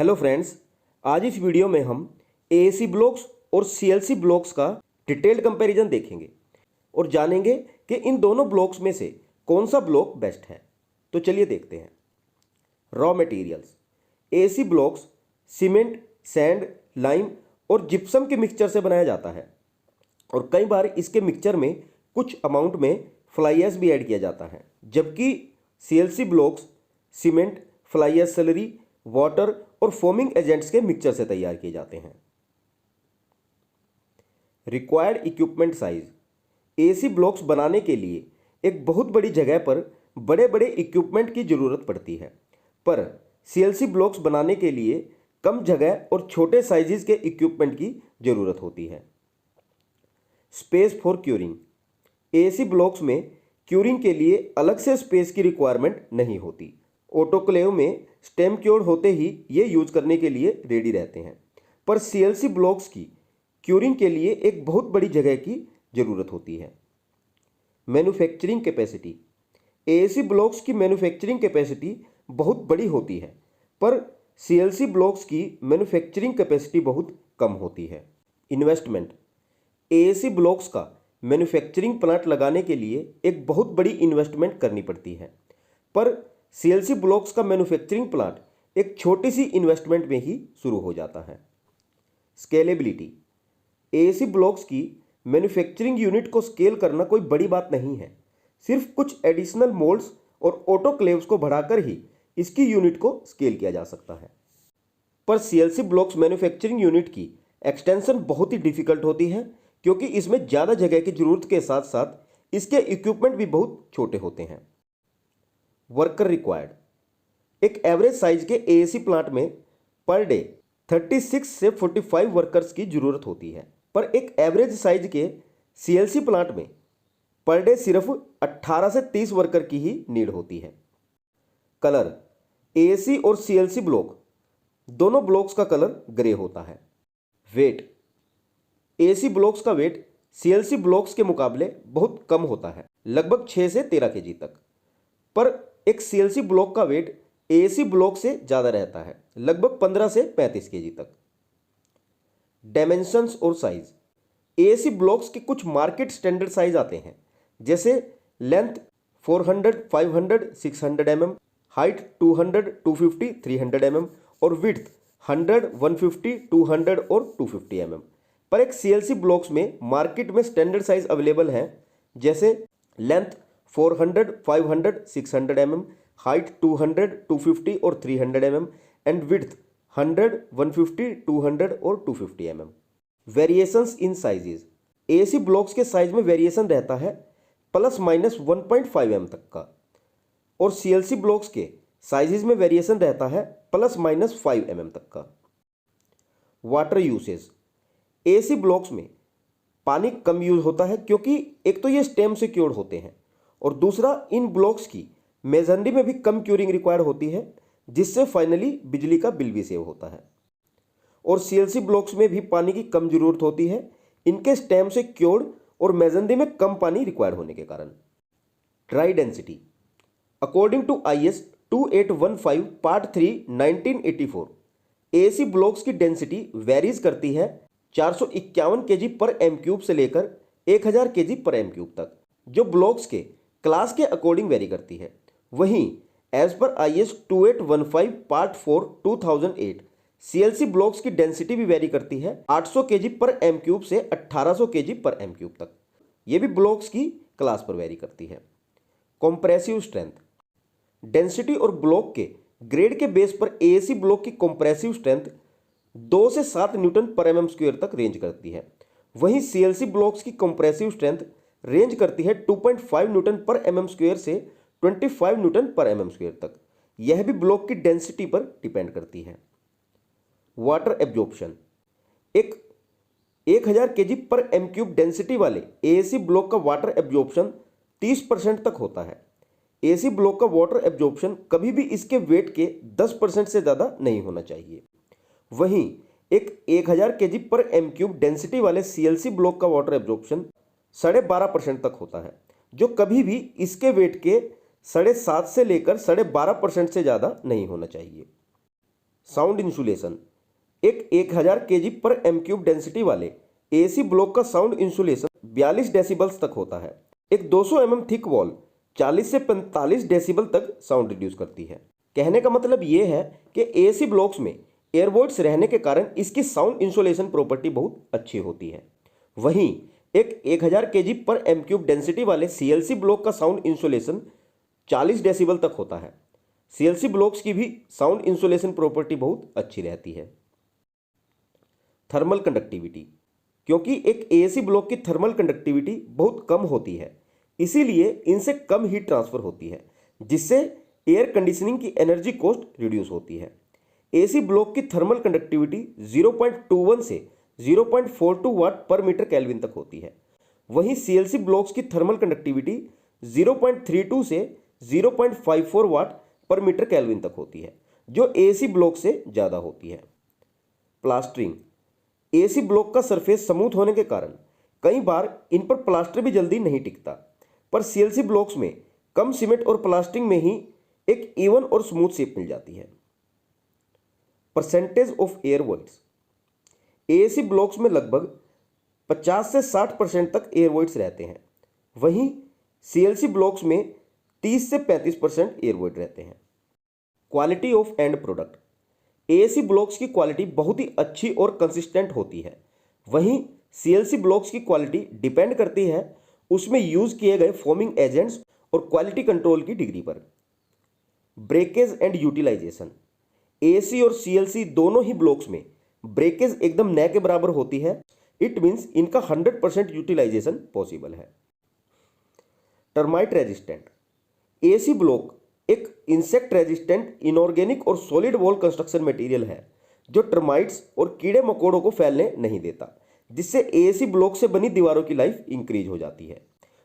Hello friends, आज इस video में हम एएसी ब्लॉक्स और सीएलसी ब्लॉक्स का डिटेल्ड कंपैरिजन देखेंगे और जानेंगे कि इन दोनों ब्लॉक्स में से कौन सा ब्लॉक बेस्ट है। तो चलिए देखते हैं। Raw materials. AAC blocks cement, sand, lime और जिप्सम के मिक्सचर से बनाया जाता है और कई बार इसके मिक्सचर में कुछ अमाउंट में फ्लाई ऐश भी ऐड किया जाता है, जबकि CLC blocks cement, fly ash slurry, water और फोमिंग एजेंट्स के मिक्सचर से तैयार किए जाते हैं। Required equipment size. AC blocks बनाने के लिए एक बहुत बड़ी जगह पर बड़े बड़े इक्विपमेंट की ज़रूरत पड़ती है, पर सीएलसी ब्लॉक्स बनाने के लिए कम जगह और छोटे साइजेस के इक्विपमेंट की ज़रूरत होती है। Space for curing. AC blocks में क्यूरिंग के लिए अलग से स्पेस की रिक्वायरमेंट नहीं होती। ऑटोक्लेव में स्टेम क्योर्ड होते ही ये यूज करने के लिए रेडी रहते हैं, पर सीएलसी ब्लॉक्स की क्यूरिंग के लिए एक बहुत बड़ी जगह की ज़रूरत होती है। Manufacturing capacity. एएसी ब्लॉक्स की मैन्युफैक्चरिंग कैपेसिटी बहुत बड़ी होती है, पर सीएलसी ब्लॉक्स की मैन्युफैक्चरिंग कैपेसिटी बहुत कम होती है। इन्वेस्टमेंट। एएसी ब्लॉक्स का मैन्युफैक्चरिंग प्लांट लगाने के लिए एक बहुत बड़ी इन्वेस्टमेंट करनी पड़ती है, पर सीएलसी ब्लॉक्स का मैन्युफैक्चरिंग प्लांट एक छोटी सी इन्वेस्टमेंट में ही शुरू हो जाता है। स्केलेबिलिटी। एएसी ब्लॉक्स की मैन्युफैक्चरिंग यूनिट को स्केल करना कोई बड़ी बात नहीं है। सिर्फ कुछ एडिशनल मोल्ड्स और ऑटोक्लेव्स को बढ़ाकर ही इसकी यूनिट को स्केल किया जा सकता है, पर सीएलसी ब्लॉक्स मैन्युफैक्चरिंग यूनिट की एक्सटेंशन बहुत ही डिफिकल्ट होती है, क्योंकि इसमें ज़्यादा जगह की जरूरत के साथ साथ इसके इक्विपमेंट भी बहुत छोटे होते हैं। Worker required. एक एवरेज साइज के एएसी प्लांट में पर डे 36 से 45 वर्कर्स की जरूरत होती है, पर एक एवरेज साइज के सीएलसी प्लांट में पर डे सिर्फ 18 से 30 वर्कर की ही नीड होती है। कलर। एएसी और सीएलसी ब्लॉक दोनों ब्लॉक्स का कलर ग्रे होता है। वेट। एएसी ब्लॉक्स का वेट सीएलसी ब्लॉक्स के मुकाबले बहुत कम होता है, लगभग 6 से 13 केजी तक, पर एक सीएलसी ब्लॉक का वेट एएसी ब्लॉक से ज़्यादा रहता है, लगभग 15 से 35 केजी तक। डायमेंशंस और साइज। एएसी ब्लॉक्स के कुछ मार्केट स्टैंडर्ड साइज आते हैं, जैसे लेंथ 400, 500, 600 mm, हाइट 200, 250, 300 mm और विड्थ 100, 150, 200 और 250 mm। पर एक सीएलसी ब्लॉक्स में मार्केट में स्टैंडर्ड साइज अवेलेबल हैं, जैसे लेंथ 400, 500, 600 mm, हाइट 200, 250 और 300 mm एंड विड्थ 100, 150, 200 और 250 mm। Variations in sizes. AAC blocks के साइज में वेरिएशन रहता है प्लस माइनस 1.5 mm तक का, और सीएलसी ब्लॉक्स के साइजेस में वेरिएशन रहता है प्लस माइनस 5 mm तक का। Water usage. एएसी ब्लॉक्स में पानी कम यूज होता है, क्योंकि एक तो ये स्टेम से क्योर्ड होते हैं और दूसरा इन ब्लॉक्स की मेजनरी में भी कम क्यूरिंग रिक्वायर्ड होती है, जिससे फाइनली बिजली का बिल भी सेव होता है। और सीएलसी ब्लॉक्स में भी पानी की कम जरूरत होती है, इनके स्टेम से क्योर्ड और मेजनरी में कम पानी रिक्वायर्ड होने के कारण। Dry density. According to IS 2815 part 3 1984, AAC blocks की डेंसिटी वेरीज करती है 451 केजी पर एम क्यूब से लेकर 1000 केजी पर एम क्यूब तक, जो ब्लॉक्स के क्लास के अकॉर्डिंग वेरी करती है। वहीं एज पर आईएस 2815 पार्ट 4 2008, सीएलसी ब्लॉक्स की डेंसिटी भी वेरी करती है 800 केजी पर एम क्यूब से 1800 केजी पर एम क्यूब तक। ये भी ब्लॉक्स की क्लास पर वेरी करती है। Compressive strength. डेंसिटी और ब्लॉक के ग्रेड के बेस पर एएसी ब्लॉक की कॉम्प्रेसिव स्ट्रेंथ 2 से 7 न्यूटन पर एम स्क्वायर तक रेंज करती है। वहीं सीएलसी ब्लॉक्स की कॉम्प्रेसिव स्ट्रेंथ रेंज करती है 2.5 न्यूटन पर एम स्क्वायर से 25 न्यूटन पर एम स्क्वायर तक। यह भी ब्लॉक की डेंसिटी पर डिपेंड करती है। Water absorption. एक 1000 केजी पर एम क्यूब डेंसिटी वाले एएसी ब्लॉक का वाटर एब्जॉर्प्शन 30% तक होता है। एएसी ब्लॉक का वाटर एब्जॉर्प्शन कभी भी इसके वेट के 10% से ज़्यादा नहीं होना चाहिए। वहीं एक 1000 केजी पर एम क्यूब डेंसिटी वाले सीएलसी ब्लॉक का वाटर एब्जॉर्प्शन 12.5% तक होता है, जो कभी भी इसके वेट के 7.5 से लेकर 12.5% से ज़्यादा नहीं होना चाहिए। Sound insulation. एक 1000 kg पर एम क्यूब डेंसिटी वाले एसी ब्लॉक का साउंड इंसुलेशन 42 डेसिबल्स तक होता है। एक 200 mm थिक वॉल 40 से 45 डेसिबल तक साउंड रिड्यूस करती है। कहने का मतलब ये है कि एसी ब्लॉक्स में एयर वॉइड्स रहने के कारण इसकी साउंड इंसुलेशन प्रॉपर्टी बहुत अच्छी होती है। वहीं एक 1000 kg पर एम क्यूब डेंसिटी वाले सीएलसी ब्लॉक का साउंड इंसुलेशन 40 डेसिबल तक होता है। सीएलसी ब्लॉक्स की भी साउंड इंसुलेशन प्रॉपर्टी बहुत अच्छी रहती है। Thermal conductivity. क्योंकि एक एसी ब्लॉक की थर्मल कंडक्टिविटी बहुत कम होती है, इसीलिए इनसे कम हीट ट्रांसफर होती है, जिससे एयर कंडीशनिंग की एनर्जी कॉस्ट रिड्यूस होती है। एसी ब्लॉक की थर्मल कंडक्टिविटी 0.21 से 0.42 वाट पर मीटर केल्विन तक होती है। वहीं सीएलसी ब्लॉक्स की थर्मल कंडक्टिविटी 0.32 से 0.54 वाट पर मीटर केल्विन तक होती है, जो एसी ब्लॉक से ज़्यादा होती है। प्लास्टरिंग। एसी ब्लॉक का सरफेस स्मूथ होने के कारण कई बार इन पर प्लास्टर भी जल्दी नहीं टिकता, पर सीएलसी ब्लॉक्स में कम सीमेंट और प्लास्टरिंग में ही एक इवन और स्मूथ शेप मिल जाती है। Percentage of air voids. AC blocks में लगभग 50 से 60% तक एयर वॉइड्स रहते हैं। वहीं सीएलसी ब्लॉक्स में 30 से 35% एयर वॉइड रहते हैं। Quality of end product. AC blocks की क्वालिटी बहुत ही अच्छी और कंसिस्टेंट होती है। वहीं सीएलसी ब्लॉक्स की क्वालिटी डिपेंड करती है उसमें यूज किए गए फोमिंग एजेंट्स और क्वालिटी कंट्रोल की डिग्री पर। Breakage and utilization. एसी और सीएलसी दोनों ही ब्लॉक्स में ब्रेकेज एकदम न के बराबर होती है। इट मीन्स इनका 100% यूटिलाइजेशन पॉसिबल है। Termite resistant. एसी ब्लॉक एक इंसेक्ट रेजिस्टेंट इनऑर्गेनिक और सॉलिड वॉल कंस्ट्रक्शन मटेरियल है जो टर्माइट्स और कीड़े मकोड़ों को फैलने नहीं देता, जिससे एसी ब्लॉक से बनी दीवारों की लाइफ इंक्रीज हो जाती है।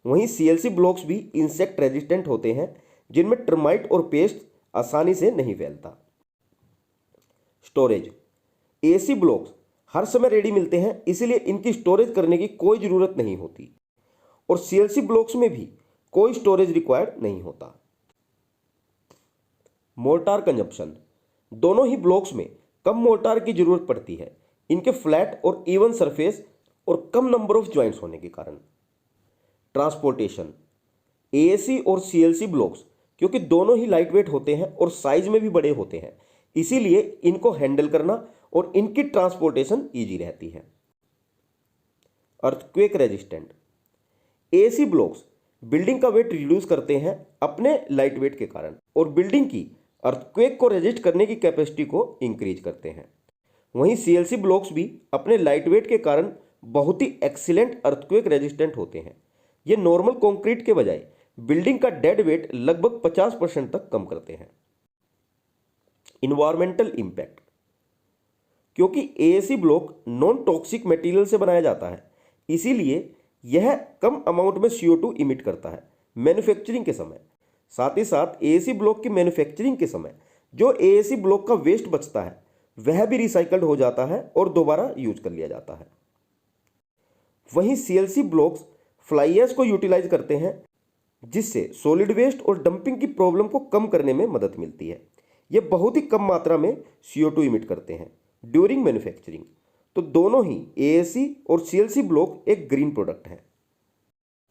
वहीं सीएलसी ब्लॉक्स भी इंसेक्ट रेजिस्टेंट होते हैं जिनमें टर्माइट और पेस्ट आसानी से नहीं फैलता। स्टोरेज। एसी ब्लॉक्स हर समय रेडी मिलते हैं, इसलिए इनकी स्टोरेज करने की कोई ज़रूरत नहीं होती और सीएलसी ब्लॉक्स में भी कोई स्टोरेज रिक्वायर्ड नहीं होता। Mortar consumption. दोनों ही ब्लॉक्स में कम मोर्टार की जरूरत पड़ती है, इनके फ्लैट और इवन सरफेस और कम नंबर ऑफ ज्वाइंट्स होने के कारण। ट्रांसपोर्टेशन। एसी और सीएलसी ब्लॉक्स क्योंकि दोनों ही लाइट वेट होते हैं और साइज में भी बड़े होते हैं, इसीलिए इनको हैंडल करना और इनकी ट्रांसपोर्टेशन ईजी रहती है। Earthquake resistant. AC blocks building का वेट रिड्यूस करते हैं अपने लाइट वेट के कारण और बिल्डिंग की अर्थक्वेक को रेजिस्ट करने की कैपेसिटी को इंक्रीज करते हैं। वहीं सीएलसी ब्लॉक्स भी अपने लाइट वेट के कारण बहुत ही एक्सीलेंट अर्थक्वेक रेजिस्टेंट होते हैं। ये नॉर्मल कंक्रीट के बजाय बिल्डिंग का डेड वेट लगभग 50% तक कम करते हैं। Environmental impact. क्योंकि AC block non toxic material से बनाया जाता है, इसीलिए यह कम अमाउंट में CO2 इमिट करता है मैन्युफैक्चरिंग के समय। साथ ही साथ एसी ब्लॉक की मैन्युफैक्चरिंग के समय जो एसी ब्लॉक का वेस्ट बचता है वह भी रिसाइकल्ड हो जाता है और दोबारा यूज कर लिया जाता है। वहीं सीएलसी ब्लॉक्स फ्लाई ऐश को यूटिलाइज करते हैं, जिससे सॉलिड वेस्ट और डंपिंग की प्रॉब्लम को कम करने में मदद मिलती है। ये बहुत ही कम मात्रा में CO2 इमिट करते हैं ड्यूरिंग मैन्युफैक्चरिंग। तो दोनों ही एएसी और सीएलसी ब्लॉक एक ग्रीन प्रोडक्ट है।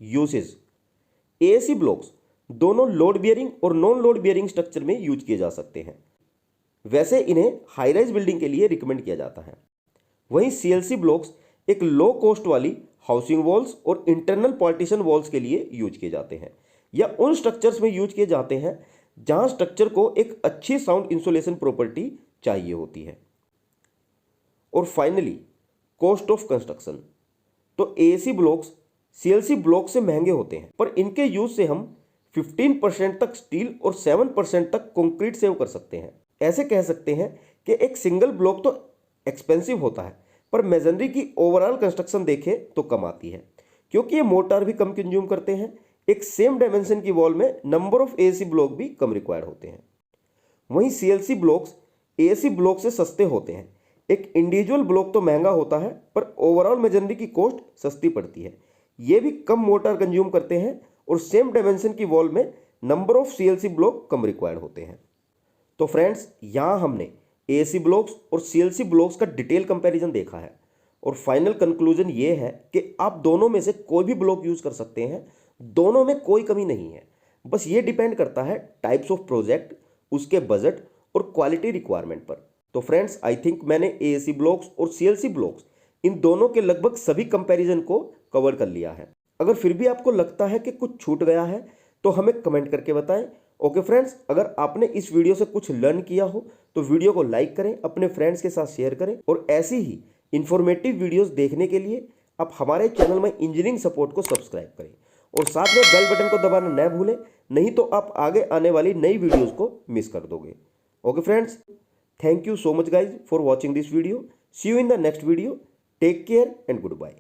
यूसेज। एएसी ब्लॉक्स दोनों लोड बियरिंग और नॉन लोड बियरिंग स्ट्रक्चर में यूज किए जा सकते हैं। वैसे इन्हें हाई राइज बिल्डिंग के लिए रिकमेंड किया जाता है। वहीं सीएलसी ब्लॉक्स एक लो कॉस्ट वाली हाउसिंग वॉल्स और इंटरनल पार्टीशन वॉल्स के लिए यूज किए जाते हैं या उन स्ट्रक्चर्स में यूज किए जाते हैं जहां स्ट्रक्चर को एक अच्छी साउंड इंसुलेशन प्रॉपर्टी चाहिए होती है। और फाइनली कॉस्ट ऑफ कंस्ट्रक्शन। तो एसी ब्लॉक्स सीएलसी ब्लॉक से महंगे होते हैं, पर इनके यूज से हम 15% तक स्टील और 7% तक कंक्रीट सेव कर सकते हैं। ऐसे कह सकते हैं कि एक सिंगल ब्लॉक तो एक्सपेंसिव होता है, पर मेजनरी की ओवरऑल कंस्ट्रक्शन देखें तो कम आती है, क्योंकि ये मोर्टार भी कम कंज्यूम करते हैं। एक सेम डायमेंशन की वॉल में नंबर ऑफ एसी ब्लॉक भी कम रिक्वायर्ड होते हैं। वहीं सीएलसी ब्लॉक्स एसी ब्लॉक से सस्ते होते हैं। एक इंडिविजुअल ब्लॉक तो महंगा होता है, पर ओवरऑल मेजनरी की कॉस्ट सस्ती पड़ती है। ये भी कम मोर्टार कंज्यूम करते हैं और सेम डायमेंशन की वॉल में number of CLC block come required होते हैं। तो फ्रेंड्स, यहाँ हमने एएसी ब्लॉक्स और सीएलसी ब्लॉक्स का डिटेल कंपैरिजन देखा है और फाइनल कंक्लूजन ये है कि आप दोनों में से कोई भी ब्लॉक यूज कर सकते हैं, दोनों में कोई कमी नहीं है। बस ये डिपेंड करता है टाइप्स ऑफ प्रोजेक्ट, उसके बजट और क्वालिटी रिक्वायरमेंट पर। तो फ्रेंड्स, आई थिंक मैंने एएसी ब्लॉक्स और सीएलसी ब्लॉक्स इन दोनों के लगभग सभी कंपैरिजन को कवर कर लिया है। अगर फिर भी आपको लगता है कि कुछ छूट गया है तो हमें कमेंट करके बताएं। ओके फ्रेंड्स, अगर आपने इस वीडियो से कुछ लर्न किया हो तो वीडियो को लाइक करें, अपने फ्रेंड्स के साथ शेयर करें और ऐसी ही इंफॉर्मेटिव वीडियोस देखने के लिए आप हमारे चैनल में इंजीनियरिंग सपोर्ट को सब्सक्राइब करें और साथ में बेल बटन को दबाना न भूलें, नहीं तो आप आगे आने वाली नई वीडियोस को मिस कर दोगे। Okay friends, thank you so much guys for watching this video. See you in the next video. Take care and good bye.